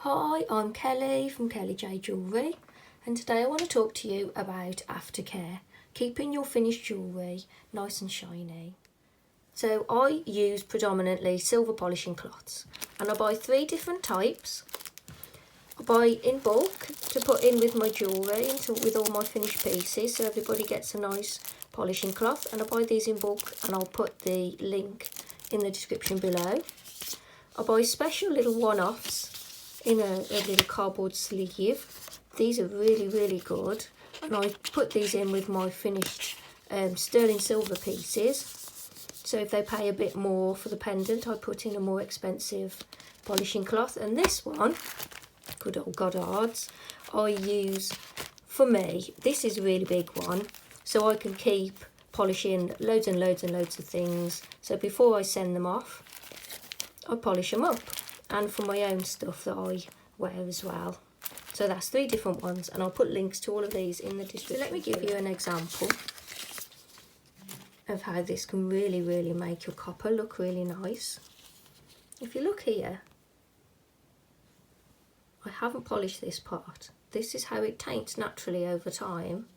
Hi, I'm Kelly from Kelly J Jewellery, and today I want to talk to you about aftercare, keeping your finished jewellery nice and shiny. So I use predominantly silver polishing cloths, and I buy 3 different types. I buy in bulk to put in with my jewellery with all my finished pieces, so everybody gets a nice polishing cloth, and I buy these in bulk, and I'll put the link in the description below. I buy special little one-offs in a little cardboard sleeve. These are really good, and I put these in with my finished sterling silver pieces. So if they pay a bit more for the pendant, I put in a more expensive polishing cloth. And this one, good old Goddard's, I use, for me, this is a really big one, so I can keep polishing loads and loads and loads of things. So before I send them off, I polish them up, and for my own stuff that I wear as well. So that's 3 different ones, and I'll put links to all of these in the description. So let me give you an example of how this can really make your copper look really nice. If you look here, I haven't polished this part. This is how it taints naturally over time.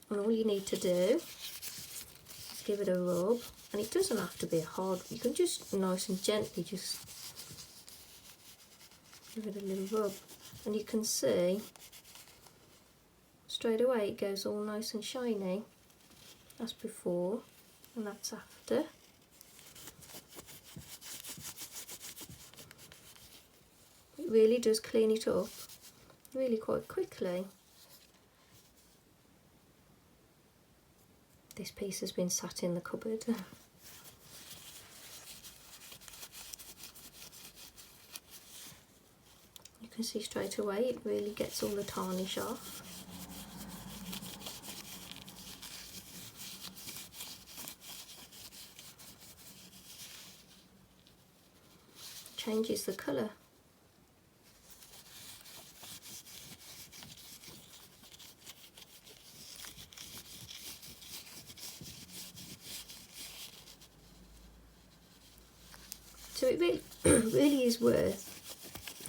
And all you need to do is give it a rub. And it doesn't have to be hard, you can just nice and gently just give it a little rub, and you can see straight away it goes all nice and shiny. That's before and that's after. It really does clean it up really quite quickly. This piece has been sat in the cupboard. You can see straight away it really gets all the tarnish off. Changes the colour. So it really is worth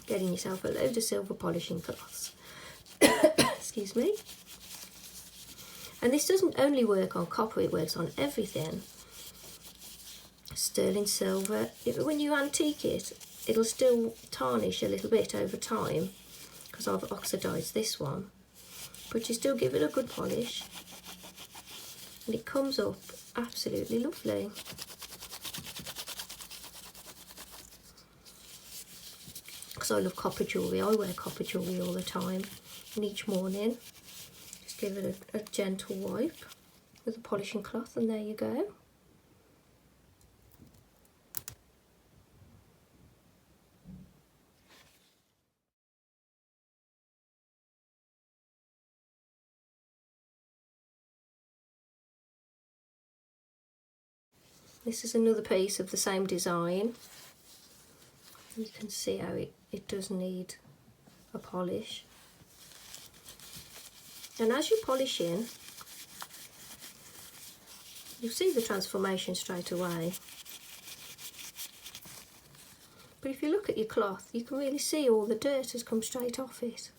getting yourself a load of silver polishing cloths. Excuse me. And this doesn't only work on copper, it works on everything. Sterling silver, when you antique it, it'll still tarnish a little bit over time because I've oxidised this one. But you still give it a good polish and it comes up absolutely lovely. Because I love copper jewellery, I wear copper jewellery all the time, and each morning just give it a gentle wipe with a polishing cloth, and there you go. This is another piece of the same design. You can see how it does need a polish. And as you're polishing, you'll see the transformation straight away. But if you look at your cloth, you can really see all the dirt has come straight off it.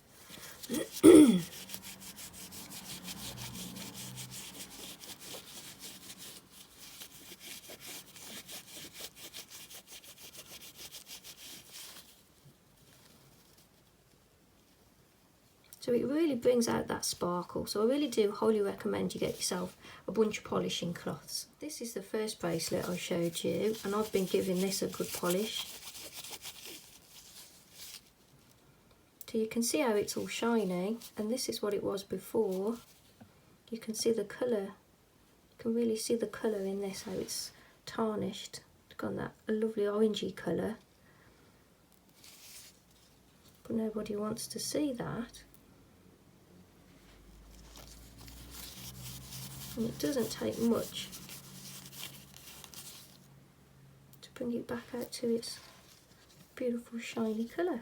So it really brings out that sparkle. So I really do highly recommend you get yourself a bunch of polishing cloths. This is the first bracelet I showed you, and I've been giving this a good polish. So you can see how it's all shiny, and this is what it was before. You can see the colour. You can really see the colour in this, how it's tarnished. It's got that lovely orangey colour. But nobody wants to see that. And it doesn't take much to bring it back out to its beautiful shiny colour.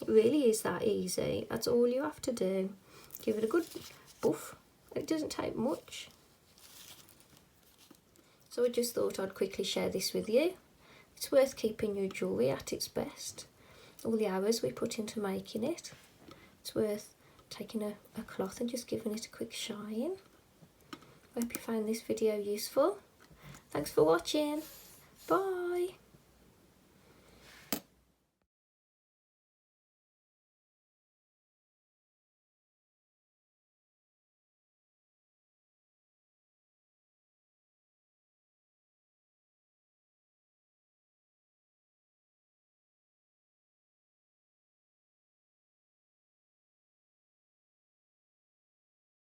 really is that easy. That's all you have to do. Give it a good buff. It doesn't take much. So I just thought I'd quickly share this with you. It's worth keeping your jewellery at its best. All the hours we put into making it. It's worth taking a cloth and just giving it a quick shine. I hope you found this video useful. Thanks for watching. Bye.